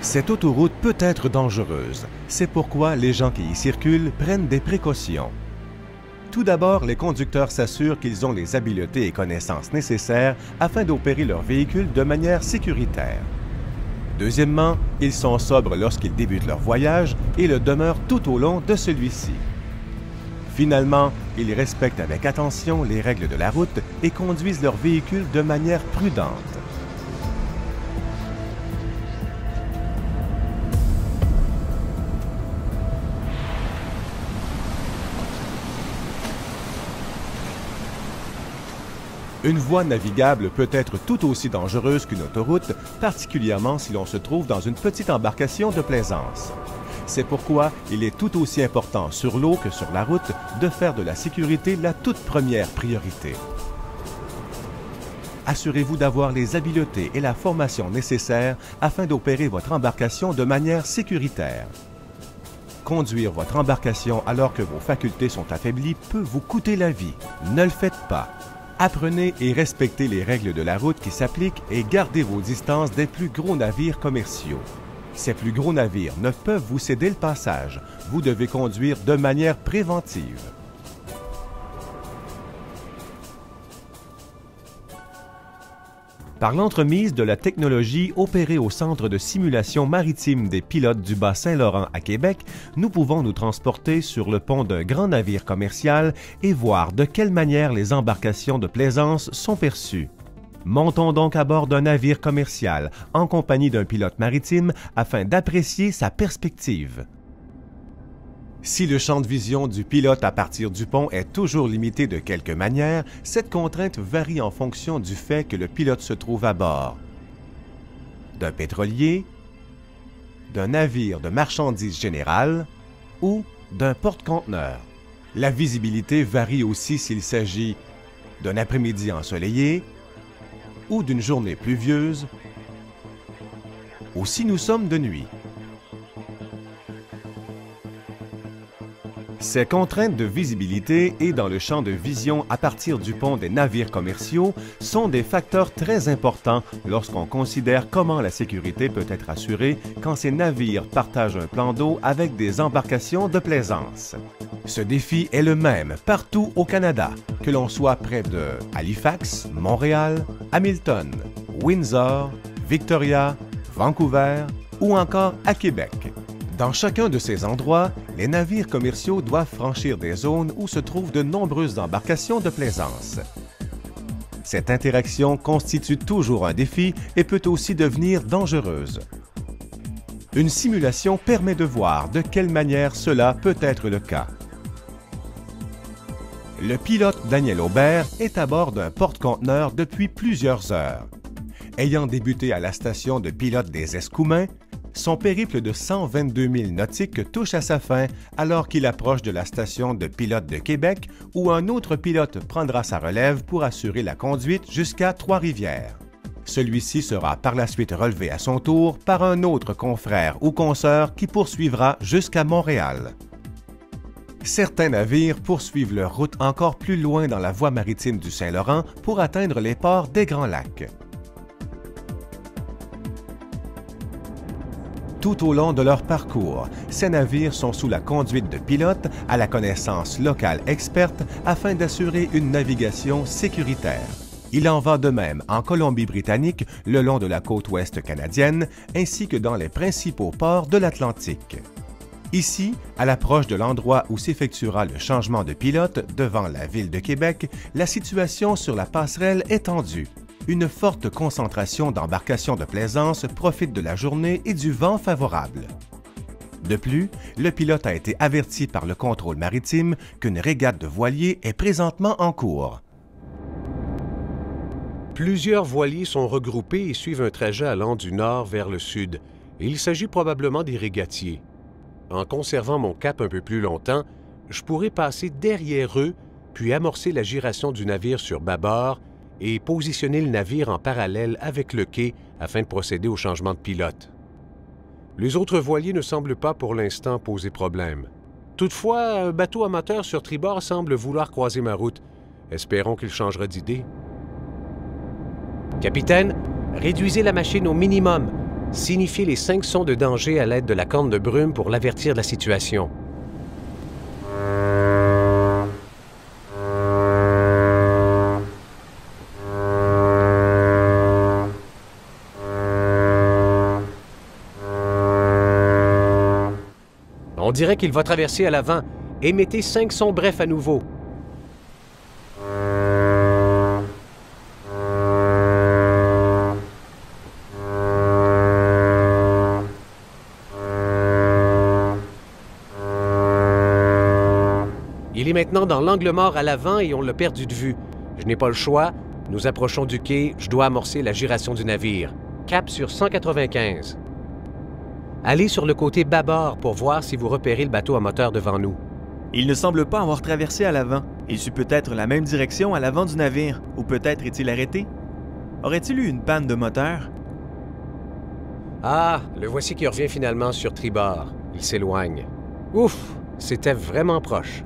Cette autoroute peut être dangereuse. C'est pourquoi les gens qui y circulent prennent des précautions. Tout d'abord, les conducteurs s'assurent qu'ils ont les habiletés et connaissances nécessaires afin d'opérer leur véhicule de manière sécuritaire. Deuxièmement, ils sont sobres lorsqu'ils débutent leur voyage et le demeurent tout au long de celui-ci. Finalement, ils respectent avec attention les règles de la route et conduisent leur véhicule de manière prudente. Une voie navigable peut être tout aussi dangereuse qu'une autoroute, particulièrement si l'on se trouve dans une petite embarcation de plaisance. C'est pourquoi il est tout aussi important sur l'eau que sur la route de faire de la sécurité la toute première priorité. Assurez-vous d'avoir les habiletés et la formation nécessaires afin d'opérer votre embarcation de manière sécuritaire. Conduire votre embarcation alors que vos facultés sont affaiblies peut vous coûter la vie. Ne le faites pas. Apprenez et respectez les règles de la route qui s'appliquent et gardez vos distances des plus gros navires commerciaux. Ces plus gros navires ne peuvent vous céder le passage. Vous devez conduire de manière préventive. Par l'entremise de la technologie opérée au Centre de simulation maritime des pilotes du Bas-Saint-Laurent à Québec, nous pouvons nous transporter sur le pont d'un grand navire commercial et voir de quelle manière les embarcations de plaisance sont perçues. Montons donc à bord d'un navire commercial en compagnie d'un pilote maritime afin d'apprécier sa perspective. Si le champ de vision du pilote à partir du pont est toujours limité de quelque manière, cette contrainte varie en fonction du fait que le pilote se trouve à bord d'un pétrolier, d'un navire de marchandises générales ou d'un porte-conteneurs. La visibilité varie aussi s'il s'agit d'un après-midi ensoleillé ou d'une journée pluvieuse ou si nous sommes de nuit. Ces contraintes de visibilité et dans le champ de vision à partir du pont des navires commerciaux sont des facteurs très importants lorsqu'on considère comment la sécurité peut être assurée quand ces navires partagent un plan d'eau avec des embarcations de plaisance. Ce défi est le même partout au Canada, que l'on soit près de Halifax, Montréal, Hamilton, Windsor, Victoria, Vancouver ou encore à Québec. Dans chacun de ces endroits, les navires commerciaux doivent franchir des zones où se trouvent de nombreuses embarcations de plaisance. Cette interaction constitue toujours un défi et peut aussi devenir dangereuse. Une simulation permet de voir de quelle manière cela peut être le cas. Le pilote Daniel Aubert est à bord d'un porte-conteneurs depuis plusieurs heures. Ayant débuté à la station de pilote des Escoumins, son périple de 122 000 nautiques touche à sa fin alors qu'il approche de la station de pilote de Québec où un autre pilote prendra sa relève pour assurer la conduite jusqu'à Trois-Rivières. Celui-ci sera par la suite relevé à son tour par un autre confrère ou consoeur qui poursuivra jusqu'à Montréal. Certains navires poursuivent leur route encore plus loin dans la voie maritime du Saint-Laurent pour atteindre les ports des Grands Lacs. Tout au long de leur parcours, ces navires sont sous la conduite de pilotes à la connaissance locale experte afin d'assurer une navigation sécuritaire. Il en va de même en Colombie-Britannique, le long de la côte ouest canadienne, ainsi que dans les principaux ports de l'Atlantique. Ici, à l'approche de l'endroit où s'effectuera le changement de pilote devant la ville de Québec, la situation sur la passerelle est tendue. Une forte concentration d'embarcations de plaisance profite de la journée et du vent favorable. De plus, le pilote a été averti par le contrôle maritime qu'une régate de voiliers est présentement en cours. Plusieurs voiliers sont regroupés et suivent un trajet allant du nord vers le sud. Il s'agit probablement des régatiers. En conservant mon cap un peu plus longtemps, je pourrais passer derrière eux, puis amorcer la giration du navire sur bâbord et positionner le navire en parallèle avec le quai afin de procéder au changement de pilote. Les autres voiliers ne semblent pas pour l'instant poser problème. Toutefois, un bateau amateur sur tribord semble vouloir croiser ma route. Espérons qu'il changera d'idée. Capitaine, réduisez la machine au minimum. Signifiez les 5 sons de danger à l'aide de la corne de brume pour l'avertir de la situation. On dirait qu'il va traverser à l'avant. Émettez 5 sons brefs à nouveau. Il est maintenant dans l'angle mort à l'avant et on l'a perdu de vue. Je n'ai pas le choix. Nous approchons du quai. Je dois amorcer la giration du navire. Cap sur 195. Allez sur le côté bâbord pour voir si vous repérez le bateau à moteur devant nous. Il ne semble pas avoir traversé à l'avant. Il suit peut-être la même direction à l'avant du navire. Ou peut-être est-il arrêté? Aurait-il eu une panne de moteur? Ah, le voici qui revient finalement sur tribord. Il s'éloigne. Ouf, c'était vraiment proche.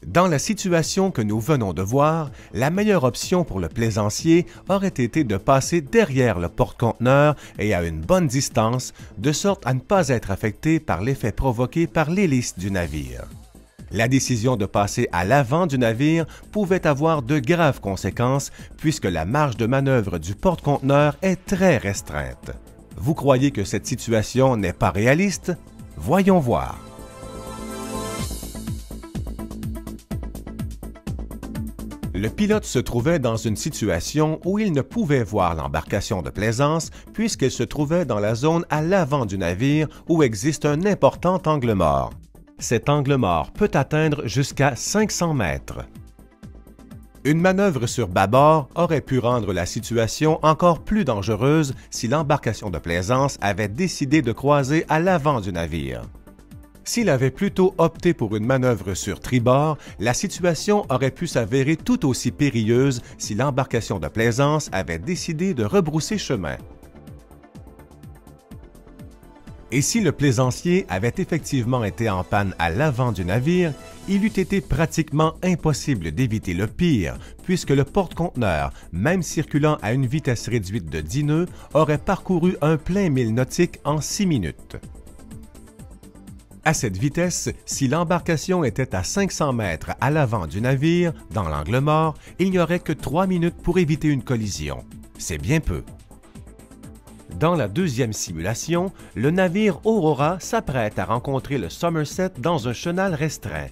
Dans la situation que nous venons de voir, la meilleure option pour le plaisancier aurait été de passer derrière le porte-conteneur et à une bonne distance, de sorte à ne pas être affecté par l'effet provoqué par l'hélice du navire. La décision de passer à l'avant du navire pouvait avoir de graves conséquences puisque la marge de manœuvre du porte-conteneur est très restreinte. Vous croyez que cette situation n'est pas réaliste? Voyons voir. Le pilote se trouvait dans une situation où il ne pouvait voir l'embarcation de plaisance puisqu'elle se trouvait dans la zone à l'avant du navire où existe un important angle mort. Cet angle mort peut atteindre jusqu'à 500 mètres. Une manœuvre sur bâbord aurait pu rendre la situation encore plus dangereuse si l'embarcation de plaisance avait décidé de croiser à l'avant du navire. S'il avait plutôt opté pour une manœuvre sur tribord, la situation aurait pu s'avérer tout aussi périlleuse si l'embarcation de plaisance avait décidé de rebrousser chemin. Et si le plaisancier avait effectivement été en panne à l'avant du navire, il eût été pratiquement impossible d'éviter le pire, puisque le porte-conteneur, même circulant à une vitesse réduite de 10 nœuds, aurait parcouru un plein mille nautique en 6 minutes. À cette vitesse, si l'embarcation était à 500 mètres à l'avant du navire, dans l'angle mort, il n'y aurait que 3 minutes pour éviter une collision. C'est bien peu. Dans la deuxième simulation, le navire Aurora s'apprête à rencontrer le Somerset dans un chenal restreint.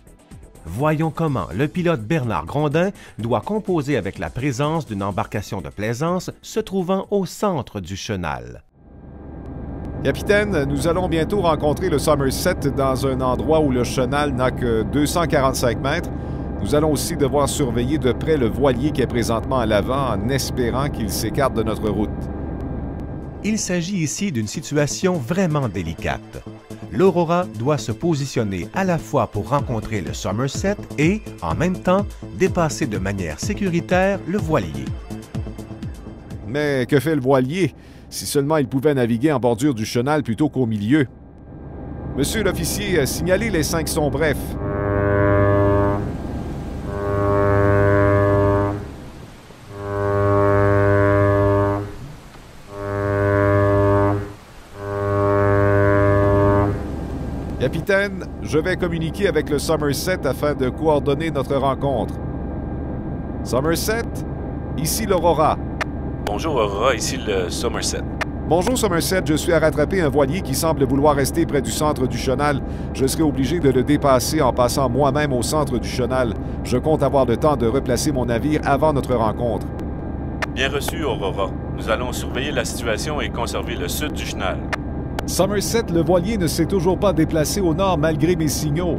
Voyons comment le pilote Bernard Grondin doit composer avec la présence d'une embarcation de plaisance se trouvant au centre du chenal. Capitaine, nous allons bientôt rencontrer le Somerset dans un endroit où le chenal n'a que 245 mètres. Nous allons aussi devoir surveiller de près le voilier qui est présentement à l'avant en espérant qu'il s'écarte de notre route. Il s'agit ici d'une situation vraiment délicate. L'Aurora doit se positionner à la fois pour rencontrer le Somerset et, en même temps, dépasser de manière sécuritaire le voilier. Mais que fait le voilier? Si seulement il pouvait naviguer en bordure du chenal plutôt qu'au milieu. Monsieur l'officier, signalez les 5 sons brefs. Capitaine, je vais communiquer avec le Somerset afin de coordonner notre rencontre. Somerset, ici l'Aurora. Bonjour Aurora, ici le Somerset. Bonjour Somerset, je suis à rattraper un voilier qui semble vouloir rester près du centre du chenal. Je serai obligé de le dépasser en passant moi-même au centre du chenal. Je compte avoir le temps de replacer mon navire avant notre rencontre. Bien reçu Aurora. Nous allons surveiller la situation et conserver le sud du chenal. Somerset, le voilier ne s'est toujours pas déplacé au nord malgré mes signaux.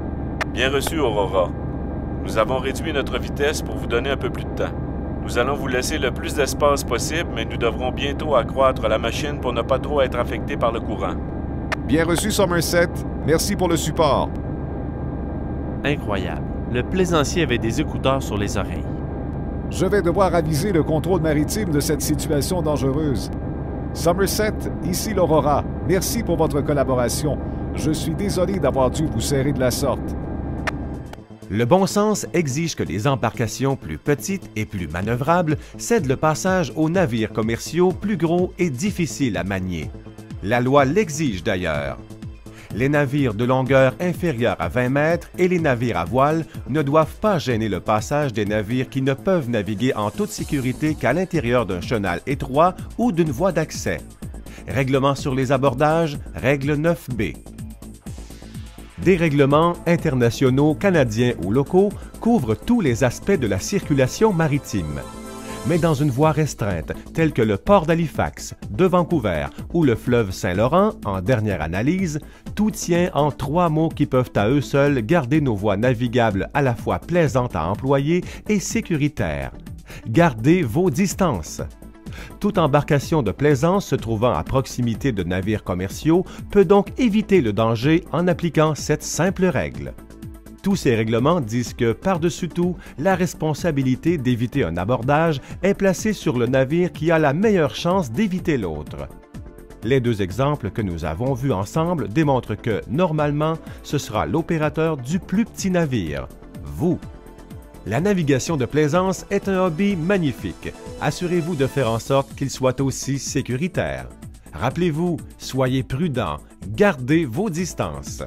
Bien reçu Aurora. Nous avons réduit notre vitesse pour vous donner un peu plus de temps. Nous allons vous laisser le plus d'espace possible, mais nous devrons bientôt accroître la machine pour ne pas trop être affectés par le courant. Bien reçu, Somerset. Merci pour le support. Incroyable. Le plaisancier avait des écouteurs sur les oreilles. Je vais devoir aviser le contrôle maritime de cette situation dangereuse. Somerset, ici l'Aurora. Merci pour votre collaboration. Je suis désolé d'avoir dû vous serrer de la sorte. Le bon sens exige que les embarcations plus petites et plus manœuvrables cèdent le passage aux navires commerciaux plus gros et difficiles à manier. La loi l'exige d'ailleurs. Les navires de longueur inférieure à 20 mètres et les navires à voile ne doivent pas gêner le passage des navires qui ne peuvent naviguer en toute sécurité qu'à l'intérieur d'un chenal étroit ou d'une voie d'accès. Règlement sur les abordages, règle 9b. Des règlements internationaux, canadiens ou locaux couvrent tous les aspects de la circulation maritime. Mais dans une voie restreinte, telle que le port d'Halifax, de Vancouver ou le fleuve Saint-Laurent, en dernière analyse, tout tient en 3 mots qui peuvent à eux seuls garder nos voies navigables à la fois plaisantes à employer et sécuritaires. Gardez vos distances. Toute embarcation de plaisance se trouvant à proximité de navires commerciaux peut donc éviter le danger en appliquant cette simple règle. Tous ces règlements disent que, par-dessus tout, la responsabilité d'éviter un abordage est placée sur le navire qui a la meilleure chance d'éviter l'autre. Les 2 exemples que nous avons vus ensemble démontrent que, normalement, ce sera l'opérateur du plus petit navire, vous. La navigation de plaisance est un hobby magnifique. Assurez-vous de faire en sorte qu'il soit aussi sécuritaire. Rappelez-vous, soyez prudent, gardez vos distances.